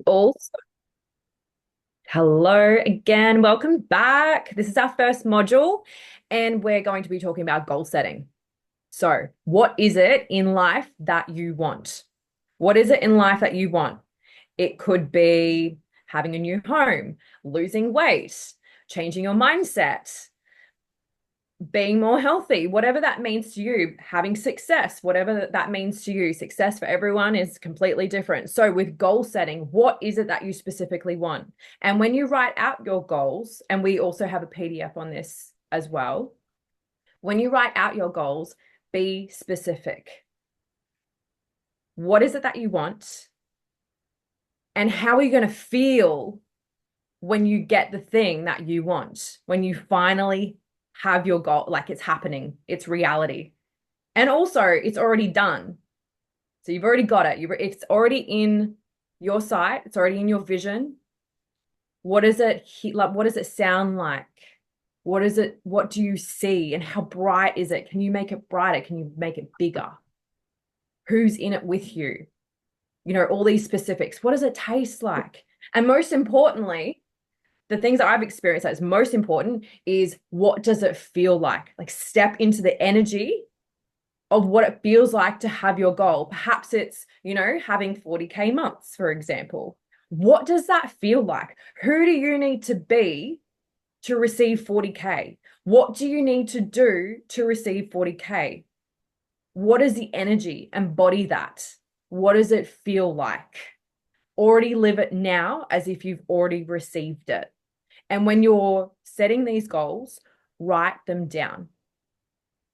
Also, hello again. Welcome back. This is our first module, and we're going to be talking about goal setting. So, what is it in life that you want? What is it in life that you want? It could be having a new home, losing weight, changing your mindset, being more healthy, whatever that means to you, having success, whatever that means to you. Success for everyone is completely different. So, with goal setting, what is it that you specifically want? And when you write out your goals, and we also have a PDF on this as well, when you write out your goals, be specific. What is it that you want? And how are you going to feel when you get the thing that you want, when you finally have your goal, like it's happening, it's reality. And also, it's already done. So you've already got it. It's already in your sight. It's already in your vision. What is it like? What does it sound like? What is it? What do you see? And how bright is it? Can you make it brighter? Can you make it bigger? Who's in it with you? All these specifics. What does it taste like? And most importantly, the things that I've experienced that's most important is what does it feel like? Like step into the energy of what it feels like to have your goal. Perhaps it's, having 40K months, for example. What does that feel like? Who do you need to be to receive 40K? What do you need to do to receive 40K? What is the energy? Embody that. What does it feel like? Already live it now as if you've already received it. And when you're setting these goals, write them down.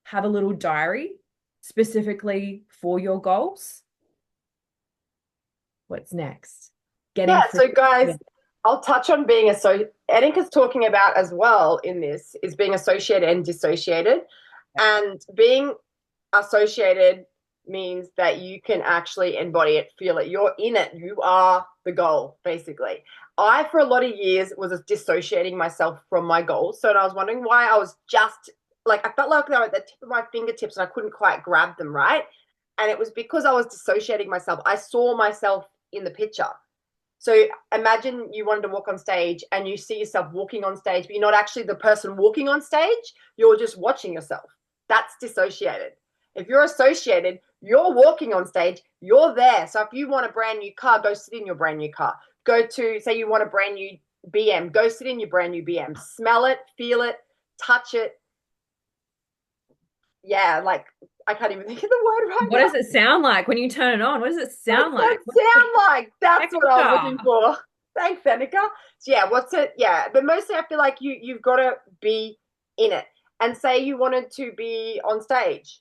Have a little diary specifically for your goals. What's next? Yeah, Getting free. so guys, Yeah. I'll touch on being Annika's talking about as well in this is being associated and dissociated. And being associated means that you can actually embody it, feel it. You're in it. You are the goal, basically. I, for a lot of years, was dissociating myself from my goals. So I was wondering why I was just like, I felt like they were at the tip of my fingertips and I couldn't quite grab them, right? And it was because I was dissociating myself. I saw myself in the picture. So imagine you wanted to walk on stage and you see yourself walking on stage, but you're not actually the person walking on stage. You're just watching yourself. That's dissociated. If you're associated, you're walking on stage, you're there. So if you want a brand new car, go sit in your brand new car. Go to, say you want a brand new BM, go sit in your brand new BM. Smell it, feel it, touch it. Yeah, like I can't even think of the word right What now. does it sound like when you turn it on? What does it What's sound that like? What's the sound like? That's what I was looking texture? for. Thanks, Annika. So yeah, what's it? Yeah, but mostly I feel like you've got to be in it. And say you wanted to be on stage.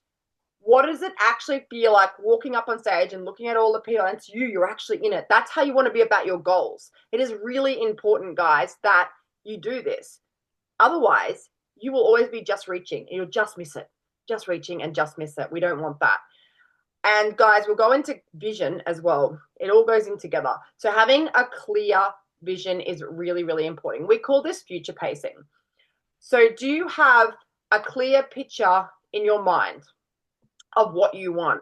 What does it actually feel like walking up on stage and looking at all the people and it's you, you're actually in it? That's how you want to be about your goals. It is really important, guys, that you do this. Otherwise, you will always be just reaching. You'll just miss it. Just reaching and just miss it. We don't want that. And guys, we'll go into vision as well. It all goes in together. So having a clear vision is really, really important. We call this future pacing. So do you have a clear picture in your mind of what you want?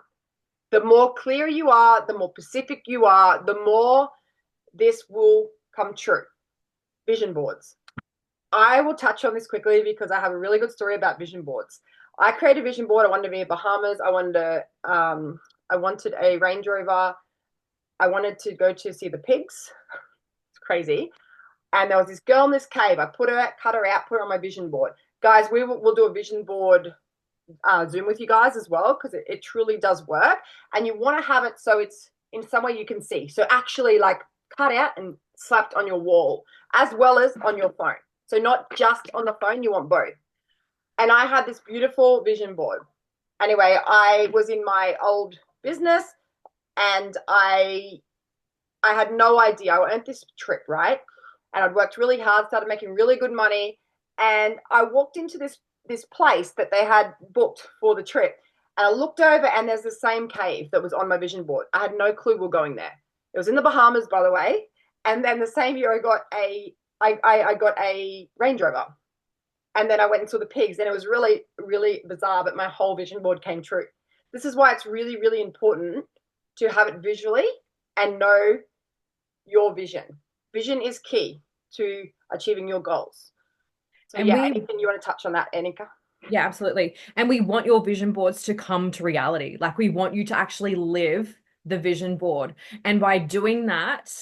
The more clear you are, the more specific you are, the more this will come true. Vision boards. I will touch on this quickly because I have a really good story about vision boards. I created a vision board. I wanted to be in Bahamas. I wanted a Range Rover. I wanted to go to see the pigs. It's crazy. And there was this girl in this cave. I cut her out, put her on my vision board. Guys, we'll do a vision board Zoom with you guys as well because it truly does work. And you want to have it so it's in some way you can see. So actually, like cut out and slapped on your wall as well as on your phone. So not just on the phone, you want both. And I had this beautiful vision board. Anyway, I was in my old business and I had no idea. I earned this trip, right? And I'd worked really hard, started making really good money. And I walked into this place that they had booked for the trip. And I looked over and there's the same cave that was on my vision board. I had no clue we were going there. It was in the Bahamas, by the way. And then the same year I got a Range Rover. And then I went and saw the pigs, and it was really, really bizarre, but my whole vision board came true. This is why it's really, really important to have it visually and know your vision. Vision is key to achieving your goals. So And yeah, we anything you want to touch on that, Anika? Yeah, absolutely. And we want your vision boards to come to reality. Like we want you to actually live the vision board. And by doing that,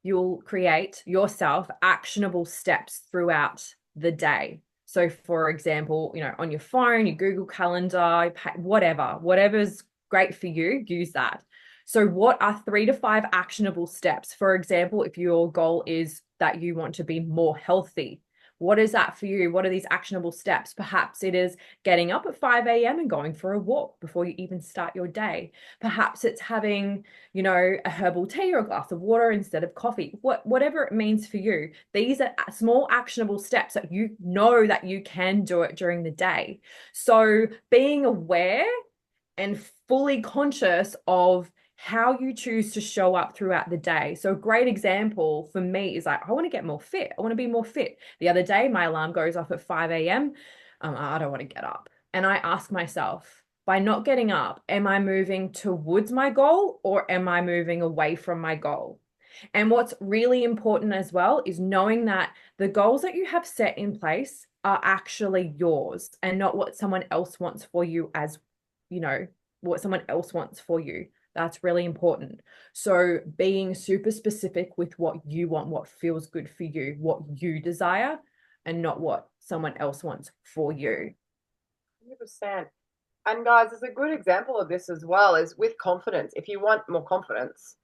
you'll create yourself actionable steps throughout the day. So, for example, on your phone, your Google Calendar, whatever's great for you, use that. So, what are 3 to 5 actionable steps? For example, if your goal is that you want to be more healthy, what is that for you? What are these actionable steps? Perhaps it is getting up at 5 a.m. and going for a walk before you even start your day. Perhaps it's having a herbal tea or a glass of water instead of coffee, whatever it means for you. These are small actionable steps that you know that you can do it during the day. So being aware and fully conscious of how you choose to show up throughout the day. So a great example for me is like, I want to get more fit. I want to be more fit. The other day, my alarm goes off at 5 a.m. I don't want to get up. And I ask myself, by not getting up, am I moving towards my goal or am I moving away from my goal? And what's really important as well is knowing that the goals that you have set in place are actually yours and not what someone else wants for you what someone else wants for you. That's really important. So being super specific with what you want, what feels good for you, what you desire, and not what someone else wants for you. 100%. And guys, there's a good example of this as well is with confidence. If you want more confidence,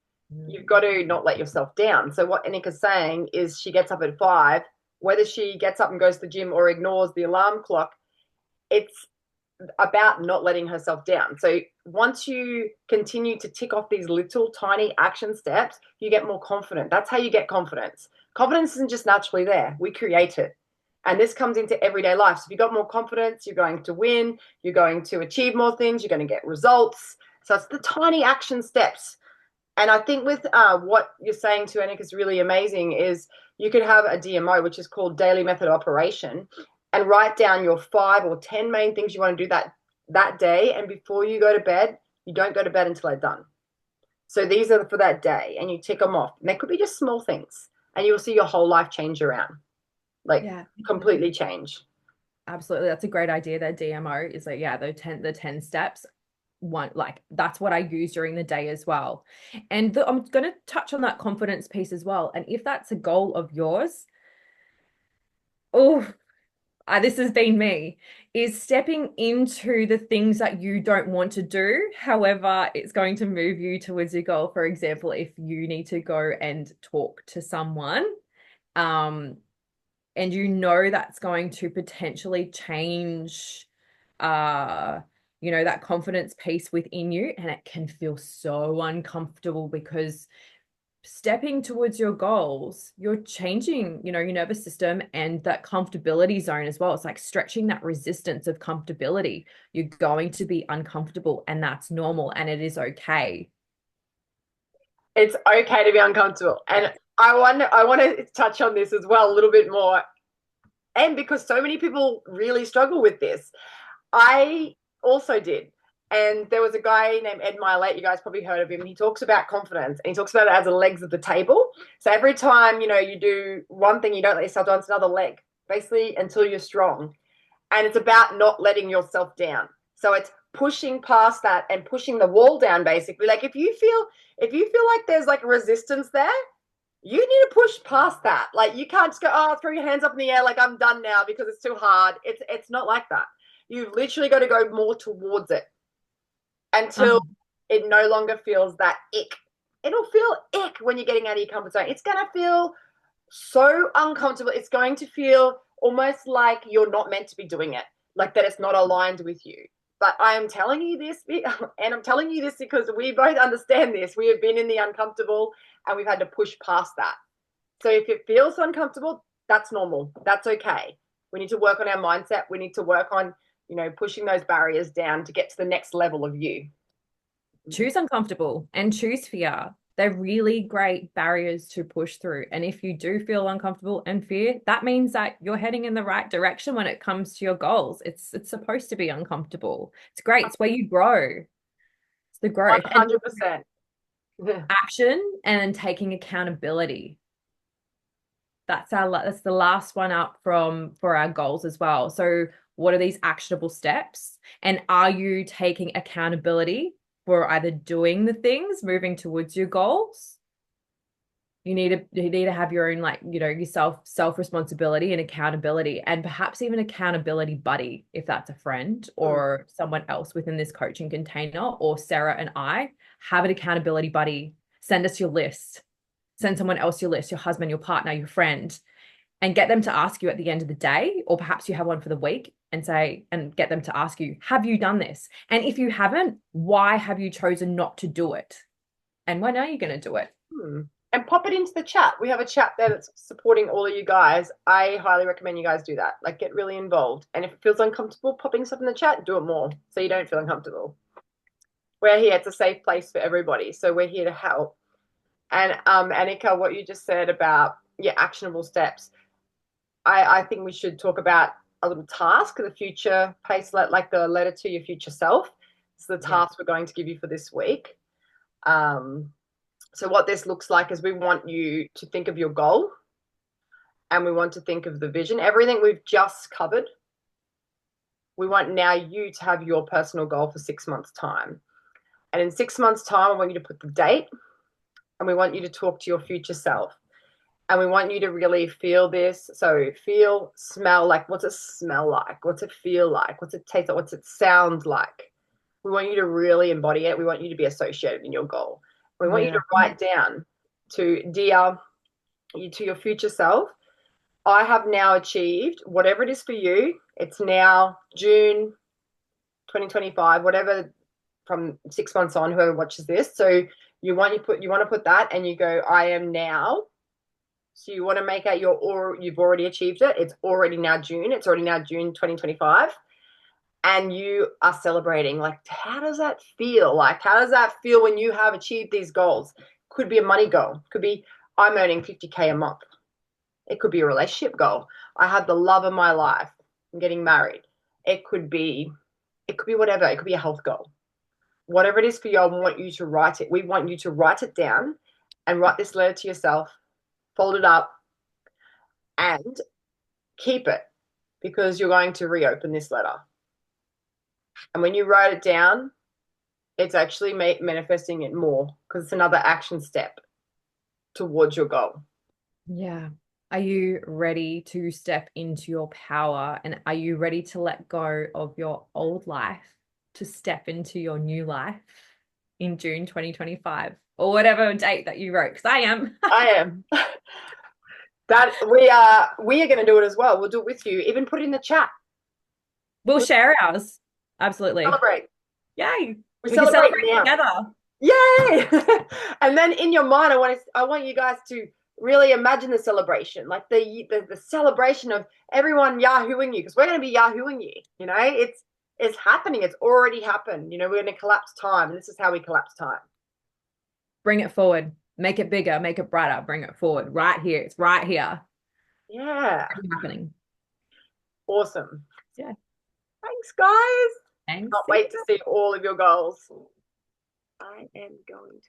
you've got to not let yourself down. So what Anika's saying is she gets up at 5, whether she gets up and goes to the gym or ignores the alarm clock, it's about not letting herself down. So once you continue to tick off these little tiny action steps, you get more confident. That's how you get confidence. Confidence isn't just naturally there. We create it. And this comes into everyday life. So if you've got more confidence, you're going to win, you're going to achieve more things, you're going to get results. So it's the tiny action steps. And I think with what you're saying to Anik is really amazing is you could have a DMO, which is called daily method operation, and write down your 5 or 10 main things you want to do that day. And before you go to bed, you don't go to bed until they're done. So these are for that day, and you tick them off. And they could be just small things, and you'll see your whole life change around, like Yeah, completely change. absolutely. That's a great idea. That DMO is like, yeah, the 10 steps. That's what I use during the day as well. And I'm going to touch on that confidence piece as well. And if that's a goal of yours, oh, this has been me, is stepping into the things that you don't want to do. However, it's going to move you towards your goal. For example, if you need to go and talk to someone, um, and that's going to potentially change that confidence piece within you, and it can feel so uncomfortable because stepping towards your goals, you're changing, your nervous system and that comfortability zone as well. It's like stretching that resistance of comfortability. You're going to be uncomfortable, and that's normal, and it is okay. It's okay to be uncomfortable. And I want to touch on this as well a little bit more. And because so many people really struggle with this, I also did. And there was a guy named Ed Mylett. You guys probably heard of him. He talks about confidence, and he talks about it as the legs of the table. So every time, you do one thing, you don't let yourself down, it's another leg, basically until you're strong. And it's about not letting yourself down. So it's pushing past that and pushing the wall down, basically. Like if you feel like there's like resistance there, you need to push past that. Like you can't just go, oh, throw your hands up in the air like I'm done now because it's too hard. It's not like that. You've literally got to go more towards it until it no longer feels that ick. It'll feel ick when you're getting out of your comfort zone. It's going to feel so uncomfortable. It's going to feel almost like you're not meant to be doing it, like that it's not aligned with you. But I am telling you this, and I'm telling you this because we both understand this. We have been in the uncomfortable and we've had to push past that. So if it feels uncomfortable, that's normal. That's okay. We need to work on our mindset. We need to work on, pushing those barriers down to get to the next level of you. Choose uncomfortable and choose fear. They're really great barriers to push through. And if you do feel uncomfortable and fear, that means that you're heading in the right direction when it comes to your goals. It's supposed to be uncomfortable. It's great. It's where you grow. It's the growth. 100%. Action and then taking accountability. That's the last one up from for our goals as well. So what are these actionable steps? And are you taking accountability for either doing the things, moving towards your goals? You need to have your own, like, your self responsibility and accountability, and perhaps even accountability buddy if that's a friend Mm. or someone else within this coaching container, or Sarah and I have an accountability buddy. Send us your list. Send someone else your list, your husband, your partner, your friend, and get them to ask you at the end of the day, or perhaps you have one for the week, and get them to ask you, have you done this? And if you haven't, why have you chosen not to do it? And when are you going to do it? Hmm. And pop it into the chat. We have a chat there that's supporting all of you guys. I highly recommend you guys do that. Like, get really involved. And if it feels uncomfortable popping stuff in the chat, do it more so you don't feel uncomfortable. We're here. It's a safe place for everybody. So we're here to help. And Annika, what you just said about your actionable steps, I think we should talk about a little task, the future pace, like the letter to your future self. It's the task we're going to give you for this week. So what this looks like is we want you to think of your goal, and we want to think of the vision. Everything we've just covered, we want now you to have your personal goal for 6 months' time. And in 6 months' time, I want you to put the date, and we want you to talk to your future self. And we want you to really feel this. So feel, smell, like, what's it smell like? What's it feel like? What's it taste like? What's it sound like? We want you to really embody it. We want you to be associated in your goal. We want you Yeah. to write down to your future self, I have now achieved whatever it is for you. It's now June 2025, whatever, from 6 months on, whoever watches this. So you want to put that, and you go, I am now. So you want to make out you've already achieved it. It's already now June. It's already now June 2025. And you are celebrating. Like, how does that feel? Like, how does that feel when you have achieved these goals? Could be a money goal. Could be, I'm earning 50K a month. It could be a relationship goal. I have the love of my life. I'm getting married. It could be whatever. It could be a health goal. Whatever it is for you, I want you to write it. We want you to write it down and write this letter to yourself, fold it up, and keep it, because you're going to reopen this letter. And when you write it down, it's actually manifesting it more, because it's another action step towards your goal. Yeah. Are you ready to step into your power? And are you ready to let go of your old life to step into your new life in June 2025, or whatever date that you wrote? Because I am. I am. That we are going to do it as well. We'll do it with you. Even put it in the chat. We'll share ours. Absolutely. Celebrate. Yay. We We can celebrate celebrate now. together. Yay! And then in your mind, I want you guys to really imagine the celebration, like the celebration of everyone yahooing you, because we're going to be yahooing you. It's happening. It's already happened. We're going to collapse time, and this is how we collapse time. Bring it forward. Make it bigger. Make it brighter. Bring it forward. Right here. It's right here. Yeah. It's happening. Awesome. Yeah. Thanks, guys. Thanks. Can't wait to see all of your goals. I am going to